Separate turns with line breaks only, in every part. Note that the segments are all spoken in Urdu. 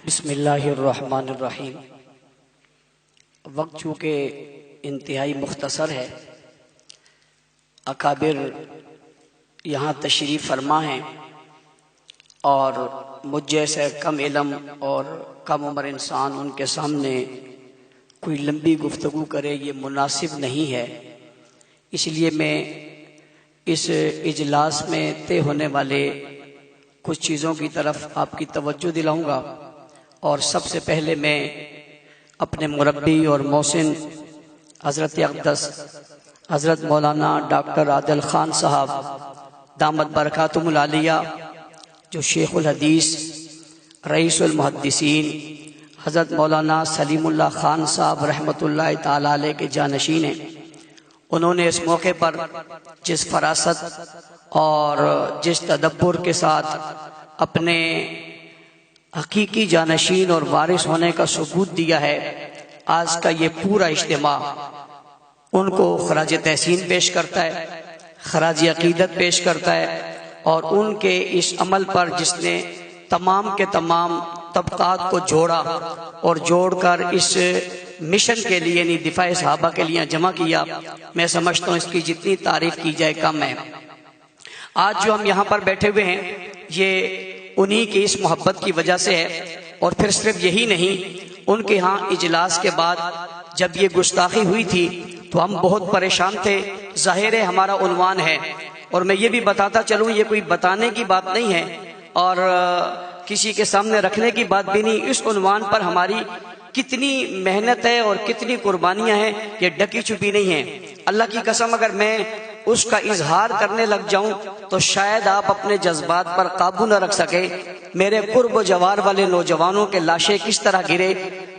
بسم اللہ الرحمن الرحیم۔ وقت چونکہ انتہائی مختصر ہے، اکابر یہاں تشریف فرما ہیں اور مجھ جیسے کم علم اور کم عمر انسان ان کے سامنے کوئی لمبی گفتگو کرے یہ مناسب نہیں ہے، اس لیے میں اس اجلاس میں طے ہونے والے کچھ چیزوں کی طرف آپ کی توجہ دلاؤں گا۔ اور سب سے پہلے میں اپنے مربی اور محسن حضرت اقدس حضرت مولانا ڈاکٹر عادل خان صاحب دامت برکاتہم العالیہ، جو شیخ الحدیث رئیس المحدثین حضرت مولانا سلیم اللہ خان صاحب رحمۃ اللہ تعالی علیہ کے جانشین ہیں، انہوں نے اس موقع پر جس فراست اور جس تدبر کے ساتھ اپنے حقیقی جانشین اور وارث ہونے کا ثبوت دیا ہے، آج کا یہ پورا اجتماع ان کو خراج تحسین پیش کرتا ہے، خراج عقیدت پیش کرتا ہے، اور ان کے اس عمل پر جس نے تمام کے تمام طبقات کو جوڑا اور جوڑ کر اس مشن کے لیے یعنی دفاع صحابہ کے لیے جمع کیا، میں سمجھتا ہوں اس کی جتنی تعریف کی جائے کم ہے۔ آج جو ہم یہاں پر بیٹھے ہوئے ہیں یہ انہی کی اس محبت کی وجہ سے ہے، اور پھر صرف یہی نہیں، ان کے ہاں اجلاس کے بعد جب یہ گستاخی ہوئی تھی تو ہم بہت پریشان تھے۔ ظاہر ہے ہمارا عنوان ہے، اور میں یہ بھی بتاتا چلوں یہ کوئی بتانے کی بات نہیں ہے اور کسی کے سامنے رکھنے کی بات بھی نہیں، اس عنوان پر ہماری کتنی محنت ہے اور کتنی قربانیاں ہیں یہ ڈکی چھپی نہیں ہیں۔ اللہ کی قسم اگر میں اس کا اظہار کرنے لگ جاؤں تو شاید آپ اپنے جذبات پر قابو نہ رکھ سکے۔ میرے قرب و جوار والے نوجوانوں کے لاشیں کس طرح گرے،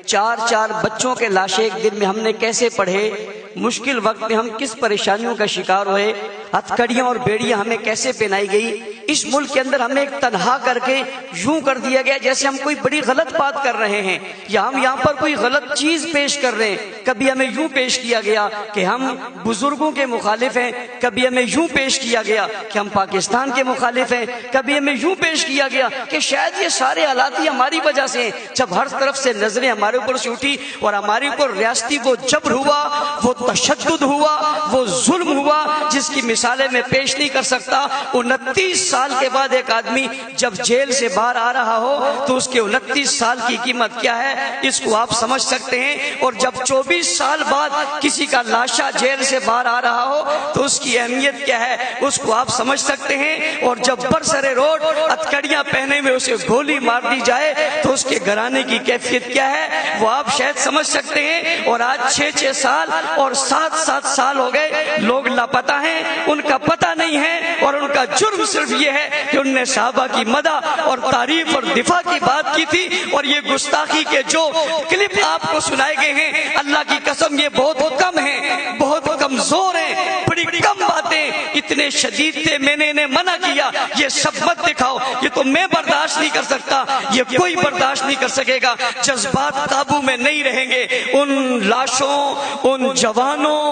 چار بچوں کے لاشیں ایک دن میں ہم نے کیسے پڑھے، مشکل وقت میں ہم کس پریشانیوں کا شکار ہوئے، ہتھکڑیاں اور بیڑیاں ہمیں کیسے پہنائی گئی، اس ملک کے اندر ہمیں ایک تنہا کر کے یوں کر دیا گیا جیسے ہم کوئی بڑی غلط بات کر رہے ہیں یا ہم یہاں پر کوئی غلط چیز پیش کر رہے ہیں۔ کبھی ہمیں یوں پیش کیا گیا کہ ہم بزرگوں کے مخالف ہیں، کبھی ہمیں یوں پیش کیا گیا کہ ہم پاکستان کے مخالف ہیں، کبھی ہمیں یوں پیش کیا گیا کہ شاید یہ سارے حالات ہی ہماری وجہ سے ہیں۔ جب ہر طرف سے نظریں ہمارے اوپر سے اٹھی اور ہمارے اوپر ریاستی وہ جبر ہوا، وہ تشدد ہوا، وہ ظلم ہوا جس کی مثالیں میں پیش نہیں کر سکتا۔ 29 سال کے بعد ایک آدمی جب جیل سے باہر آ رہا ہو تو اس کے 29 سال کی قیمت کیا ہے اس کو آپ سمجھ سکتے ہیں، اور جب 24 سال بعد کسی کا لاشا جیل سے باہر آ رہا ہو تو اس کی اہمیت کیا ہے اس کو آپ سمجھ سکتے ہیں، اور جب برسر روڈ ہتھکڑیاں پہنے میں اسے گولی مار دی جائے تو اس کے گھرانے کی کیفیت کیا ہے وہ آپ شاید سمجھ سکتے ہیں۔ اور آج 6 سال اور 7 سال ہو گئے، لوگ لاپتہ ہیں، ان کا پتہ نہیں ہے، اور ان کا جرم صرف یہ ہے کہ انہوں نے صحابہ کی مدح اور تعریف اور دفاع کی بات کی تھی، اور یہ گستاخی کے جو کلپ آپ کو سنائے گئے ہیں اللہ کی قسم یہ بہت کم ہیں، بہت کمزور ہیں، بڑی کم باتیں اتنے شدید تھے، میں نے انہیں منع کیا یہ سب مت دکھاؤ، یہ تو میں برداشت نہیں کر سکتا، یہ کوئی برداشت نہیں کر سکے گا۔ جذبات قابو میں نہیں رہیں گے، ان لاشوں، ان جوانوں،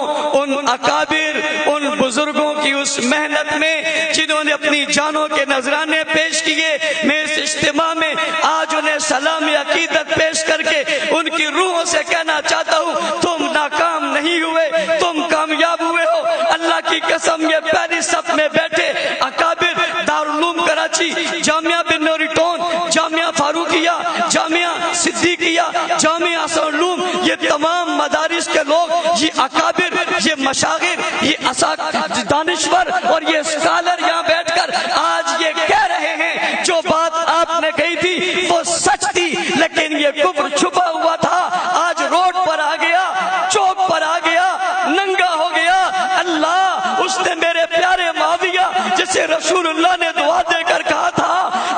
ان اکابر، ان بزرگوں کی اس محنت میں جنہوں نے اپنی جانوں کے نذرانے پیش کیے، میں اس اجتماع میں آج انہیں سلام عقیدت پیش کر کے ان کی روحوں سے کہنا چاہتا ہوں تم ناکام نہیں ہوئے، تم کامیاب ہوئے ہو۔ اللہ کی قسم یہ پہلی صف میں بیٹھے اکابر دارالعلوم کراچی، جامعہ بن نوری ٹون، جامعہ فاروقیہ، جامعہ صدیقیہ، جامعہ حسن العلوم، یہ تمام مدارس کے لوگ، یہ اکابر، یہ مشاغر، یہ دانشور اور یہ اسکالر یہاں بیٹھ کر آج یہ کہہ رہے ہیں جو بات آپ نے کہی تھی وہ سچ تھی، لیکن یہ کفر چھپا ہوا تھا، آج روڈ پر آ گیا، چوک پر آ گیا، ننگا ہو گیا۔ اللہ اس نے میرے پیارے معاویہ جسے رسول اللہ نے دعا دے کر کہا تھا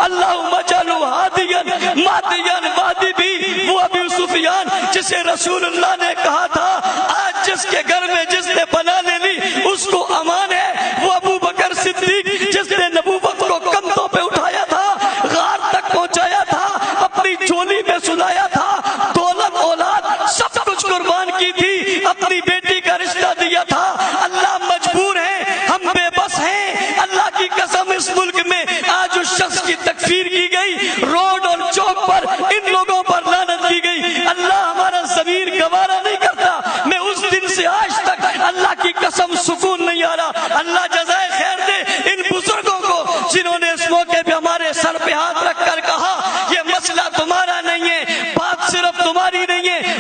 اللہم اجعلہ ہادیا مہدیا مہدی بھی، وہ ابو سفیان جسے رسول اللہ نے کہا تھا آج جس کے گھر میں جس نے پناہ لے لی اس کو امان ہے، وہ ابو بکر صدیق جس نے نبوت کو کندھوں پہ اٹھایا تھا، غار تک پہنچایا تھا، اپنی چولی میں سلایا تھا، دولت اولاد سب کچھ قربان کی تھی، اپنی بیٹی کا رشتہ دیا تھا۔ اللہ مجبور ہے، ہم بے بس ہیں۔ اللہ کی قسم اس ملک میں آج اس شخص کی تکفیر کی گئی، روڈ اور چوک پر ان لوگوں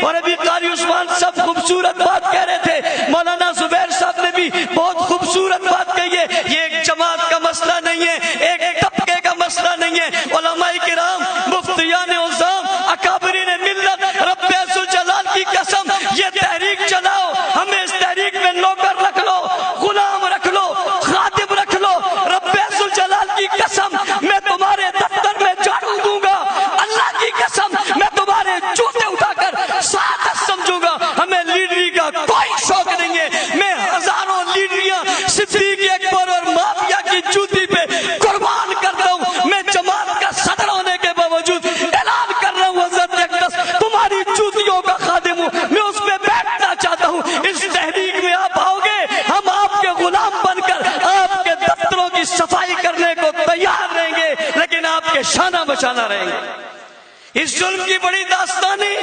اور ابھی قاری عثمان صاحب خوبصورت بات کہہ رہے تھے، مولانا زبیر صاحب نے بھی بہت خوبصورت بات کہی ہے، یہ ایک جماعت کا مسئلہ نہیں ہے، ایک طبقے کا مسئلہ نہیں ہے، علماء کرام، مفتیان عظام، اکابرین ملت، رب عزوجلال کی قسم یہ تحریک چلاؤ، ہمیں اس تحریک میں نوکر رکھ لو، غلام رکھ لو، خادم رکھ لو، رب عزوجلال کی قسم میں تمہارے دفتر میں جھاڑو دوں گا، اللہ کی قسم میں تمہارے جوتے اٹھا کر سعادت سمجھوں گا، ہمیں لیڈری کا کوئی شوق نہیں ہے، میں ہزاروں لیڈریاں صدیق اکبر اور معاویہ کی جوتی پہ قربان کرتا ہوں، میں جماعت کا صدر ہونے کے باوجود اعلان کر رہا ہوں حضرت اقدس تمہاری جوتیوں کا خادم ہوں، میں اس میں بیٹھنا چاہتا ہوں، اس تحریک میں آپ آؤ گے، ہم آپ کے غلام بن کر آپ کے دفتروں کی صفائی کرنے کو تیار رہیں گے، لیکن آپ کے شانہ بشانہ رہیں گے۔ اس ظلم کی بڑی داستانی،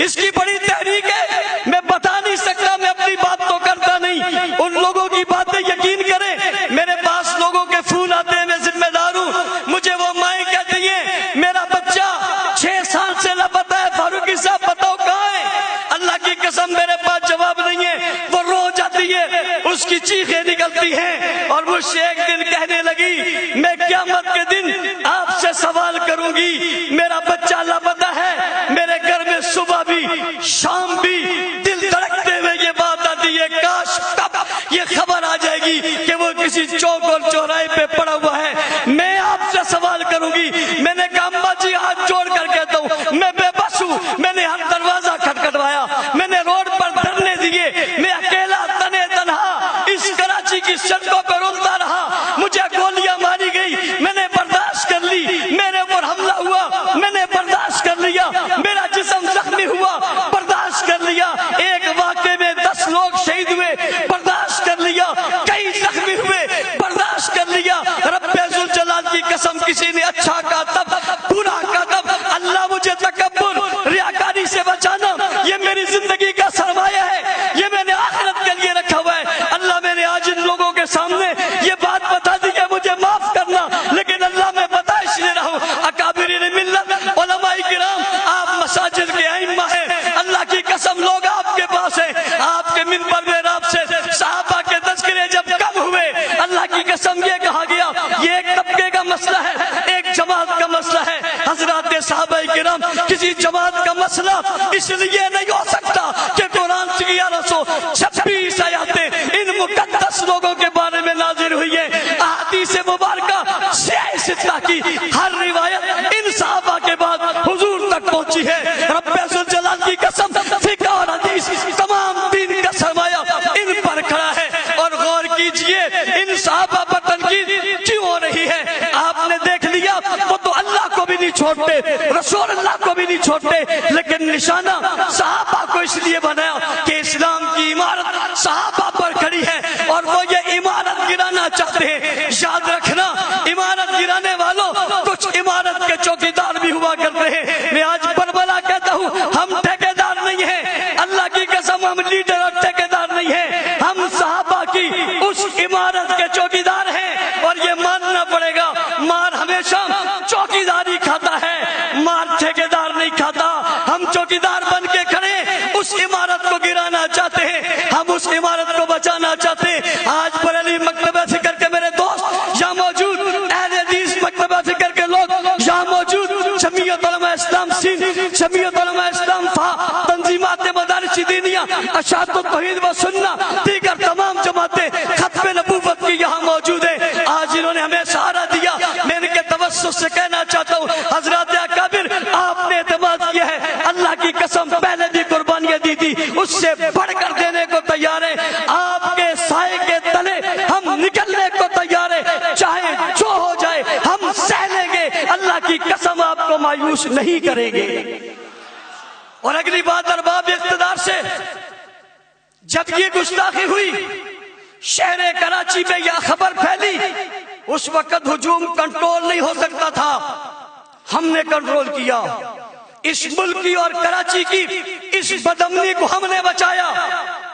اس کی بڑی تحریک ہے، میں بتا نہیں سکتا، میں اپنی بات تو کرتا نہیں، ان لوگوں کی باتیں یقین کریں، میرے پاس لوگوں کے فون آتے ہیں، میں ذمہ دار ہوں، مجھے وہ مائیں کہتی ہیں میرا بچہ 6 سال سے لاپتہ ہے، فاروقی صاحب بتاؤ کہاں ہے؟ اللہ کی قسم میرے پاس جواب نہیں ہے، وہ رو جاتی ہے، اس کی چیخیں نکلتی ہیں، اور مجھ سے ایک دن کہنے لگی میں قیامت کے دن آپ سے سوال کروں گی، میرا بچہ لاپتہ ہے، میرے گھر میں صبح بھی شام بھی دل دھڑکتے ہوئے یہ بات آتی ہے، کاش تب یہ خبر آ جائے گی کہ وہ کسی چوک اور چوراہے پہ پڑا ہوا ہے، میں آپ سے سوال کروں گی۔ میں نے کہا اماں جی ہاتھ جوڑ کر کہتا ہوں میں بے بس ہوں، میں نے ہر دروازہ کھٹکھٹوایا، میں نے روڈ پر دھرنے دیے، میں اکیلا تنے تنہا اس کراچی کی سڑکوں پر رولتا رہا، مجھے گولیاں ماری گئی، میں نے برداشت کر لی، میرے اوپر حملہ ہوا، میں نے برداشت کر لیا، میرا جسم زخمی ہوا، برداشت کر لیا، ایک واقعے میں 10 لوگ شہید ہوئے، برداشت کر لیا، کئی زخمی ہوئے، برداشت کر لیا، رب عزوجلال کی قسم کسی نے اچھا کہا تب، برا کہا تب، اللہ مجھے تکبر ریاکاری سے بچانا، یہ میری زندگی کا سرمایہ ہے، یہ میں نے آخرت کے لیے رکھا ہوا ہے، اللہ میں نے آج ان لوگوں کے سامنے یہ بات بتا دی کہ مجھے معاف کرنا، لیکن اللہ میں بتا اس لیے رہا ہوں، اکابرین ملت، علماء کرام، آپ مساجد کے ائمہ ہیں، اللہ کی قسم لوگ آپ کے پاس ہیں، آپ کے منبر میں آپ سے صحابہ کے تذکرے جب کم ہوئے، اللہ کی قسم یہ کہا گیا یہ ایک طبقے کا مسئلہ ہے، ایک جماعت کا مسئلہ ہے، حضرات صحابہ کرام کسی جماعت کا مسئلہ اس لیے نہیں ہو سکتا کہ قرآن سے 1126 آیاتیں ان مقدس لوگوں کے بارے میں نازل ہوئی ہیں، احادیث مبارکہ سیاہ ستہ کی ہر روایت ان صحابہ کے بعد حضور تک پہنچی ہے، رب عزوجلال کی قسم فقہ اور حدیث تمام دین کا سرمایہ ان پر کھڑا ہے، اور غور کیجئے ان صحابہ پر تنقید کیوں ہو رہی ہے؟ آپ نے دیکھ لیا وہ تو اللہ کو بھی نہیں چھوڑتے، رسول اللہ کو بھی نہیں چھوڑتے، لیکن نشانہ صحابہ کو اس لیے بنایا کہ اسلام کی عمارت صحابہ پر کھڑی ہے، اور وہ یہ عمارت گرانا چاہتے ہیں۔ یاد رکھنا عمارت گرانے والوں کچھ عمارت کے چوکیدار بھی ہوا کرتے ہیں، میں آج بربلا کہتا ہوں ہم ٹھیکیدار نہیں ہیں، اللہ کی قسم ہم لیڈر اور ٹھیکیدار نہیں ہیں، ہم صحابہ کی اس عمارت کے چوکیدار ہیں، اور یہ ماننا پڑے گا، مار ہمیشہ چوکیداری کھاتا ہے، مار ٹھیکیدار نہیں کھاتا، ہم چوکیدار بن کے کھڑے اس عمارت کو گرانا چاہتے ہیں، ہم اس عمارت کو بچانا چاہتے ہیں۔ آج بریلی مکتبہ فکر کے میرے دوست یہاں موجود، اہل حدیث مکتبہ فکر کے لوگ یہاں موجود، جمعیت علماء اسلام سندھ، جمعیت علماء اسلام فا، تنظیمات مدارس دینیہ، اشاعت التوحید و سنہ، دیگر تمام جماعتیں ختم نبوت کی یہاں موجود ہیں، آج انہوں نے ہمیں سہارا دیا، میں ان کے توسط سے کہنا چاہتا ہوں حضرات اکابر آپ نے اعتماد کیا ہے، اللہ کی قسم پہلے بھی قربانیاں دی تھی، اس سے بڑھ کر دینے کو تیار ہے، آپ کے سائے کے تلے ہم نکلنے کو تیار ہے، چاہے جو ہو جائے ہم سہ لیں گے، اللہ کی قسم آپ کو مایوس نہیں کریں گے۔ اور اگلی بات ارباب اقتدار سے، جب یہ گستاخی ہوئی شہر کراچی میں یہ خبر پھیلی، اس وقت ہجوم کنٹرول نہیں ہو سکتا تھا، ہم نے کنٹرول کیا، اس ملک کی اور کراچی کی اس بدامنی کو ہم نے بچایا،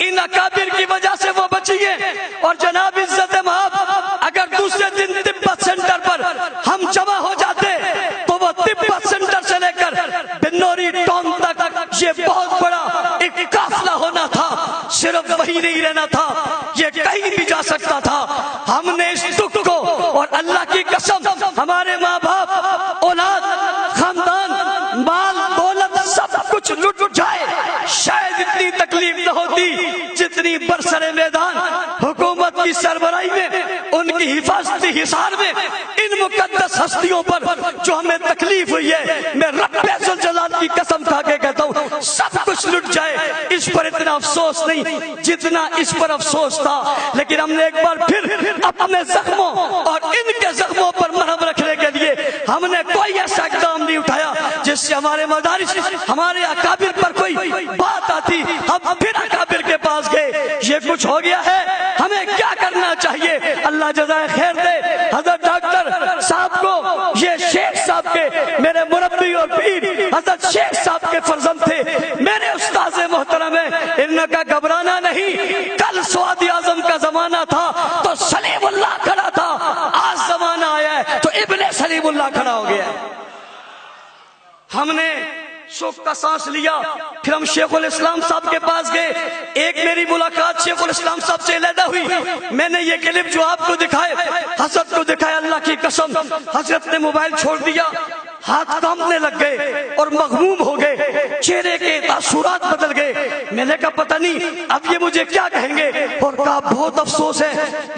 ان اکابر کی وجہ سے وہ بچی ہے۔ اور جناب عزت مآب اگر دوسرے دن تبت سینٹر پر ہم جمع ہو جاتے تو وہ تبت سینٹر سے لے کر بنوری ٹاؤن تک یہ بہت بڑا وہیں نہیں رہنا تھا، یہ کہیں بھی جا سکتا تھا۔ ہم نے اس دکھ کو، اور اللہ کی قسم ہمارے ماں باپ، اولاد، خاندان، مال دولت سب کچھ لٹ جائے، شاید اتنی تکلیف نہ ہوتی جتنی برسر میدان حکومت کی سربراہی میں، ان کی حفاظتی حصار میں، ان مقدس ہستیوں پر جو ہمیں تکلیف ہوئی ہے۔ میں رب ذوالجلال کی قسم کھا کے کہتا ہوں سب کچھ لٹ جائے، اس پر اتنا افسوس نہیں جتنا اس پر افسوس تھا۔ لیکن ہم نے ایک بار پھر اپنے زخموں اور ان کے زخموں پر مرہم رکھنے کے لیے ہم نے کوئی ایسا اقدام نہیں اٹھایا جس سے ہمارے مدارس، ہمارے اکابر پر کوئی بات آتی۔ ہم پھر اکابر کے پاس گئے، یہ کچھ ہو گیا ہے، ہمیں کیا کرنا چاہیے؟ اللہ جزائے خیر دے حضرت ڈاکٹر صاحب کو، یہ شیخ صاحب کے میرے مربی اور پیر حضرت شیخ صاحب کے فرزند تھے، میرے استاذ محترم ہیں۔ ان کا گھبرانا نہیں، کل سواد اعظم کا زمانہ تھا تو سلیم اللہ کھڑا تھا، آج زمانہ آیا ہے تو ابن سلیم اللہ کھڑا ہو گیا۔ ہم نے سکھ کا سانس لیا، پھر ہم شیخ الاسلام صاحب کے پاس گئے۔ ایک میری ملاقات شیخ الاسلام صاحب سے علیحدہ ہوئی، میں نے یہ کلپ جو آپ کو دکھائے حضرت کو دکھایا، اللہ کی قسم حضرت نے موبائل چھوڑ دیا، ہاتھ کانپنے لگ گئے اور مغموم ہو گئے، چہرے کے تاثرات بدل گئے۔ میں نے کہا پتہ نہیں اب یہ مجھے کیا کہیں گے، اور کہا بہت افسوس ہے،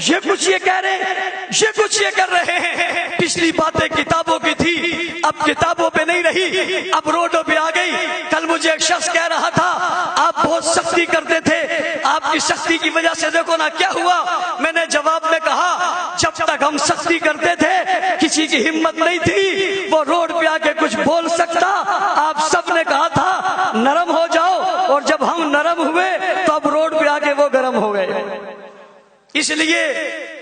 یہ کچھ یہ کہہ رہے ہیں، یہ کچھ یہ کر رہے ہیں۔ پچھلی باتیں کتابوں کی تھی، اب کتابوں پہ نہیں رہی، اب روڈوں پہ آ گئی۔ کل مجھے ایک شخص کہہ رہا تھا آپ بہت سختی کرتے تھے، آپ کی سختی کی وجہ سے دیکھو نا کیا ہوا۔ میں نے جواب میں کہا جب تک ہم سختی کرتے تھے کسی کی ہمت نہیں تھی وہ روڈ پہ آ کے کچھ بول سکتا۔ آپ سب نے کہا تھا نرم ہو جاؤ، اور جب ہم نرم ہوئے تو اب روڈ پہ آ کے وہ گرم ہو گئے۔ اس لیے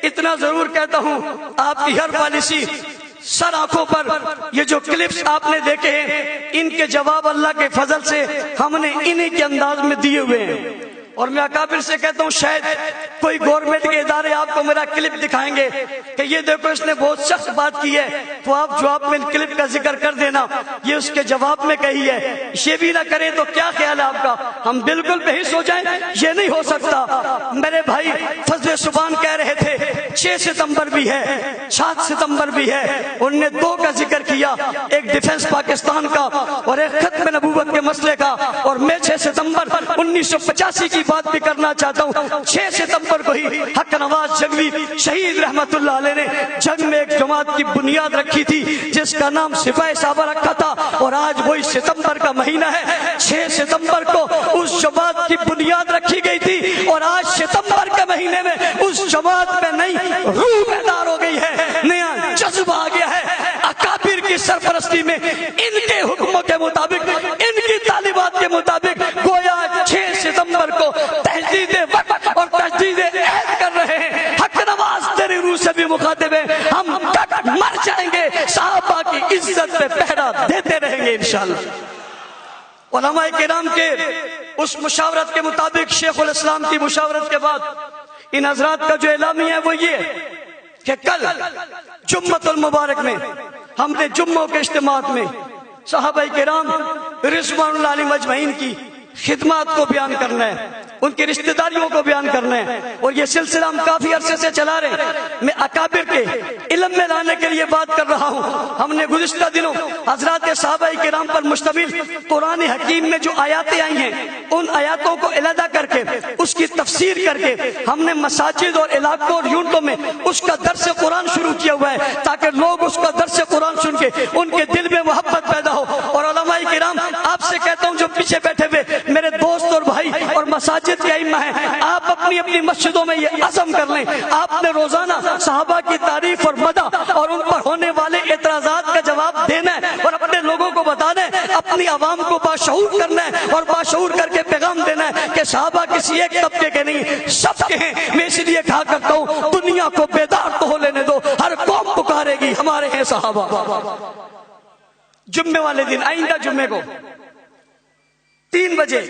اتنا ضرور کہتا ہوں، آپ کی ہر پالیسی سر آنکھوں پر یہ جو کلپس آپ نے دیکھے ہیں، ان کے جواب اللہ کے فضل سے ہم نے انہی کے انداز میں دیے ہوئے ہیں۔ اور میں اکابر سے کہتا ہوں شاید کوئی گورنمنٹ کے ادارے آپ کو میرا کلپ دکھائیں گے کہ یہ دیکھو اس نے بہت سخت بات کی ہے، تو آپ جواب میں کلپ کا ذکر کر دینا یہ اس کے جواب میں کہی ہے۔ یہ بھی نہ کریں تو کیا خیال ہے آپ کا؟ ہم بالکل بحث ہو جائیں؟ یہ نہیں ہو سکتا۔ میرے بھائی فضل سبحان کہہ رہے تھے 6 ستمبر بھی ہے، 7 ستمبر بھی ہے، انہوں نے 2 کا ذکر کیا، ایک ڈیفنس پاکستان کا اور ایک ختم نبوت کے مسئلے کا۔ اور میں 6 ستمبر 1985 کی بات بھی کرنا چاہتا ہوں۔ 6 ستمبر کو ہی حق نواز جنگوی شہید رحمت اللہ علیہ نے جنگ میں ایک جماعت کی بنیاد رکھی تھی جس کا نام سپاہ صحابہ رکھا تھا، اور آج وہی ستمبر کا مہینہ ہے۔ 6 ستمبر کو اس جماعت کی بنیاد رکھی گئی تھی، اور آج ستمبر کے مہینے میں اس جماعت میں نئی روح بیدار ہو گئی ہے، نیا جذبہ آ گیا ہے۔ اکابر کی سرپرستی میں ان کے حکموں کے مطابق، ان کی تعلیمات کے مطابق گویا 6 ستمبر کو تجدید وقت اور تجدید عہد کر رہے ہیں۔ حق نواز تیری روح سے بھی مخاطب ہے، ہم تک مر جائیں گے صحابہ کی عزت پہ پہرا دیتے رہیں گے انشاءاللہ۔ علماء کرام کے اس مشاورت کے مطابق، شیخ الاسلام کی مشاورت کے بعد ان حضرات کا جو اعلامیہ ہے وہ یہ کہ کل جمعۃ المبارک میں ہم نے جمعوں کے اجتماعات میں صحابہ کرام رضوان اللہ علیہم اجمعین کی خدمات کو بیان کرنا ہے، ان کی رشتہ داریوں کو بیان کرنا ہے، اور یہ سلسلہ ہم کافی عرصے سے چلا رہے ہیں۔ میں اکابر کے علم میں لانے کے لیے بات کر رہا ہوں۔ ہم نے گزشتہ دنوں حضرات صحابہ کرام پر مشتمل قرآن حکیم میں جو آیاتیں آئی ہیں ان آیاتوں کو علیحدہ کر کے اس کی تفسیر کر کے ہم نے مساجد اور علاقوں اور یونٹوں میں اس کا درس قرآن شروع کیا ہوا ہے، تاکہ لوگ اس کا درس قرآن سن کے ان کے دل میں محبت پیدا ہو۔ اور علماء کرام آپ سے کہتا ہوں جو پیچھے بیٹھے ہوئے میرے دوست اور بھائی اور مساجد کے ائمہ ہیں، آپ اپنی اپنی مسجدوں میں یہ عزم کر لیں، آپ نے روزانہ صحابہ کی تعریف اور مدح اور ان پر ہونے والے اعتراضات کا جواب دینا ہے، اور اپنے لوگوں کو بتانا ہے، اپنی عوام کو باشعور کرنا ہے، اور باشعور کر کے پیغام دینا ہے کہ صحابہ کسی ایک طبقے کے نہیں سب کے ہیں۔ میں اس لیے کہا کرتا ہوں دنیا کو بیدار تو ہو لینے دو، ہر قوم پکارے گی ہمارے ہیں صحابہ۔ جمعے والے دن آئندہ جمعے کو 3 بجے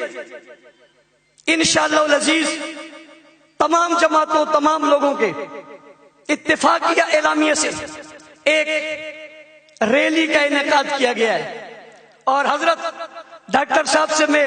انشاءاللہ العزیز تمام جماعتوں، تمام لوگوں کے اتفاقیہ اعلامیے سے ایک ریلی کا انعقاد کیا گیا ہے، اور حضرت ڈاکٹر صاحب سے میں